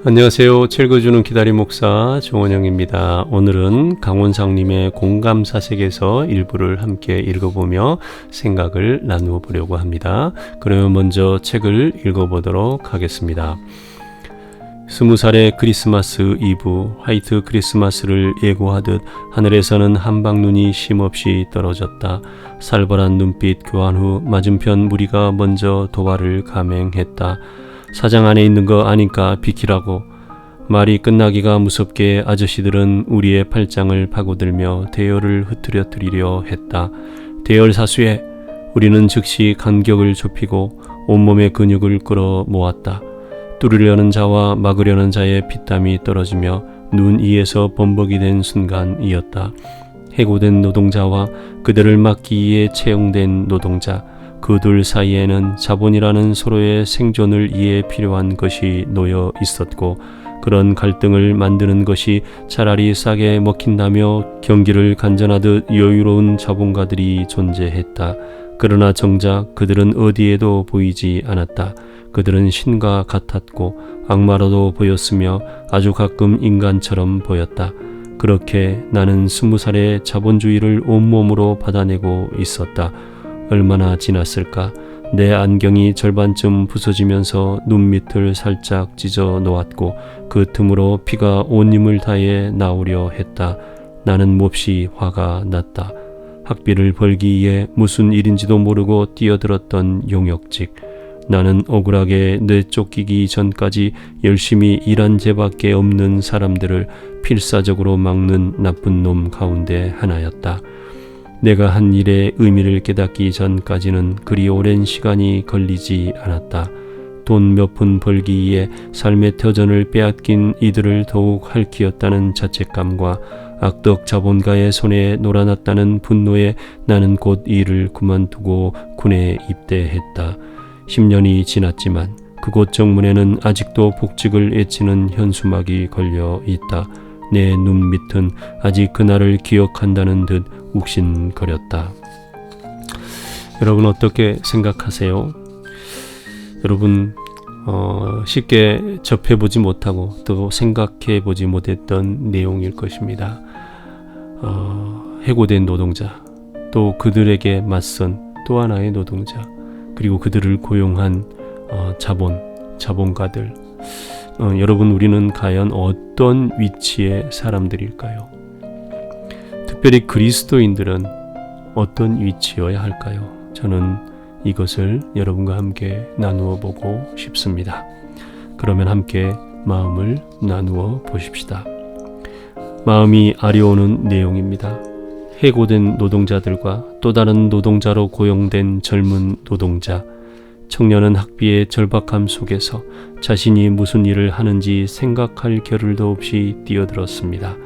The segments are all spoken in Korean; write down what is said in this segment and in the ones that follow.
안녕하세요. 책을 주는 기다림 목사 정원영입니다. 오늘은 강원상님의 공감사색에서 일부를 함께 읽어보며 생각을 나누어 보려고 합니다. 그러면 먼저 책을 읽어보도록 하겠습니다. 20살의 크리스마스 이브, 화이트 크리스마스를 예고하듯 하늘에서는 한방눈이 쉼없이 떨어졌다. 살벌한 눈빛 교환 후 맞은편 무리가 먼저 도발을 감행했다. 사장 안에 있는 거 아니까 비키라고. 말이 끝나기가 무섭게 아저씨들은 우리의 팔짱을 파고들며 대열을 흐트러뜨리려 했다. 대열 사수해. 우리는 즉시 간격을 좁히고 온몸의 근육을 끌어 모았다. 뚫으려는 자와 막으려는 자의 피땀이 떨어지며 눈 위에서 범벅이 된 순간이었다. 해고된 노동자와 그들을 막기 위해 채용된 노동자, 그 둘 사이에는 자본이라는 서로의 생존을 위해 필요한 것이 놓여 있었고, 그런 갈등을 만드는 것이 차라리 싸게 먹힌다며 경기를 간전하듯 여유로운 자본가들이 존재했다. 그러나 정작 그들은 어디에도 보이지 않았다. 그들은 신과 같았고 악마로도 보였으며 아주 가끔 인간처럼 보였다. 그렇게 나는 20살의 자본주의를 온몸으로 받아내고 있었다. 얼마나 지났을까? 내 안경이 절반쯤 부서지면서 눈밑을 살짝 찢어 놓았고 그 틈으로 피가 온 힘을 다해 나오려 했다. 나는 몹시 화가 났다. 학비를 벌기 위해 무슨 일인지도 모르고 뛰어들었던 용역직. 나는 억울하게 내쫓기기 전까지 열심히 일한 죄밖에 없는 사람들을 필사적으로 막는 나쁜 놈 가운데 하나였다. 내가 한 일의 의미를 깨닫기 전까지는 그리 오랜 시간이 걸리지 않았다. 돈 몇 푼 벌기 위해 삶의 터전을 빼앗긴 이들을 더욱 핥히었다는 자책감과 악덕 자본가의 손에 놀아났다는 분노에 나는 곧 일을 그만두고 군에 입대했다. 10년이 지났지만 그곳 정문에는 아직도 복직을 애치는 현수막이 걸려 있다. 내 눈밑은 아직 그날을 기억한다는 듯 욱신거렸다. 여러분 어떻게 생각하세요? 여러분 쉽게 접해보지 못하고 또 생각해보지 못했던 내용일 것입니다. 해고된 노동자, 또 그들에게 맞선 또 하나의 노동자, 그리고 그들을 고용한 자본가들. 여러분, 우리는 과연 어떤 위치의 사람들일까요? 특별히 그리스도인들은 어떤 위치여야 할까요? 저는 이것을 여러분과 함께 나누어 보고 싶습니다. 그러면 함께 마음을 나누어 보십시다. 마음이 아려오는 내용입니다. 해고된 노동자들과 또 다른 노동자로 고용된 젊은 노동자, 청년은 학비의 절박함 속에서 자신이 무슨 일을 하는지 생각할 겨를도 없이 뛰어들었습니다.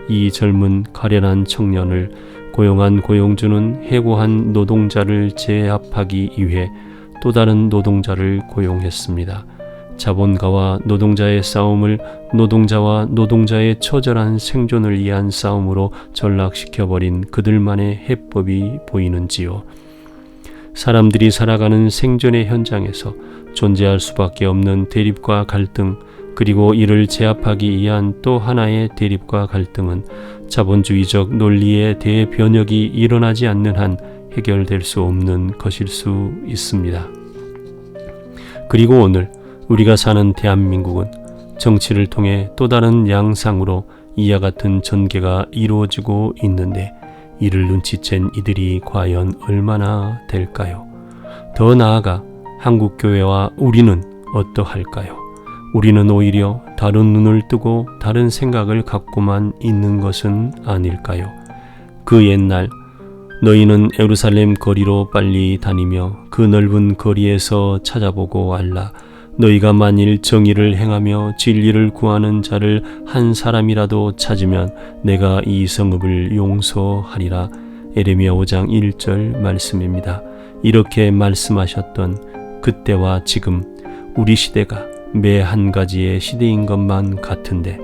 이 젊은 가련한 청년을 고용한 고용주는 해고한 노동자를 제압하기 위해 또 다른 노동자를 고용했습니다. 자본가와 노동자의 싸움을 노동자와 노동자의 처절한 생존을 위한 싸움으로 전락시켜버린 그들만의 해법이 보이는지요. 사람들이 살아가는 생존의 현장에서 존재할 수밖에 없는 대립과 갈등, 그리고 이를 제압하기 위한 또 하나의 대립과 갈등은 자본주의적 논리의 대변혁이 일어나지 않는 한 해결될 수 없는 것일 수 있습니다. 그리고 오늘 우리가 사는 대한민국은 정치를 통해 또 다른 양상으로 이와 같은 전개가 이루어지고 있는데 이를 눈치챈 이들이 과연 얼마나 될까요? 더 나아가 한국교회와 우리는 어떠할까요? 우리는 오히려 다른 눈을 뜨고 다른 생각을 갖고만 있는 것은 아닐까요? 그 옛날 너희는 예루살렘 거리로 빨리 다니며 그 넓은 거리에서 찾아보고 알라. 너희가 만일 정의를 행하며 진리를 구하는 자를 한 사람이라도 찾으면 내가 이 성읍을 용서하리라. 에레미야 5장 1절 말씀입니다. 이렇게 말씀하셨던 그때와 지금 우리 시대가 매 한 가지의 시대인 것만 같은데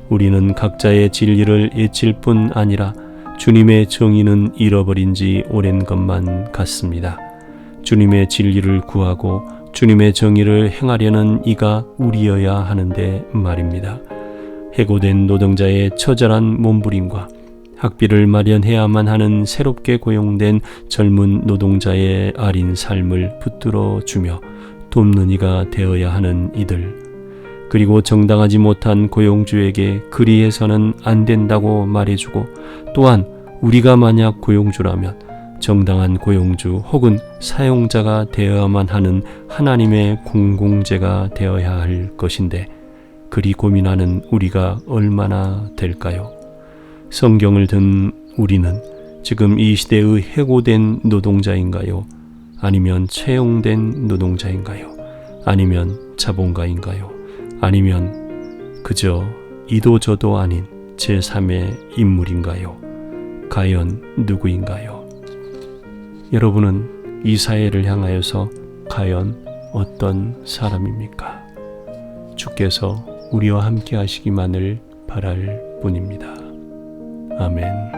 우리는 각자의 진리를 외칠 뿐 아니라 주님의 정의는 잃어버린 지 오랜 것만 같습니다. 주님의 진리를 구하고 주님의 정의를 행하려는 이가 우리여야 하는데 말입니다. 해고된 노동자의 처절한 몸부림과 학비를 마련해야만 하는 새롭게 고용된 젊은 노동자의 아린 삶을 붙들어 주며 돕는 이가 되어야 하는 이들, 그리고 정당하지 못한 고용주에게 그리해서는 안 된다고 말해주고, 또한 우리가 만약 고용주라면 정당한 고용주 혹은 사용자가 되어야만 하는 하나님의 공공재가 되어야 할 것인데, 그리 고민하는 우리가 얼마나 될까요? 성경을 든 우리는 지금 이 시대의 해고된 노동자인가요? 아니면 채용된 노동자인가요? 아니면 자본가인가요? 아니면 그저 이도저도 아닌 제3의 인물인가요? 과연 누구인가요? 여러분은 이 사회를 향하여서 과연 어떤 사람입니까? 주께서 우리와 함께 하시기만을 바랄 뿐입니다. 아멘.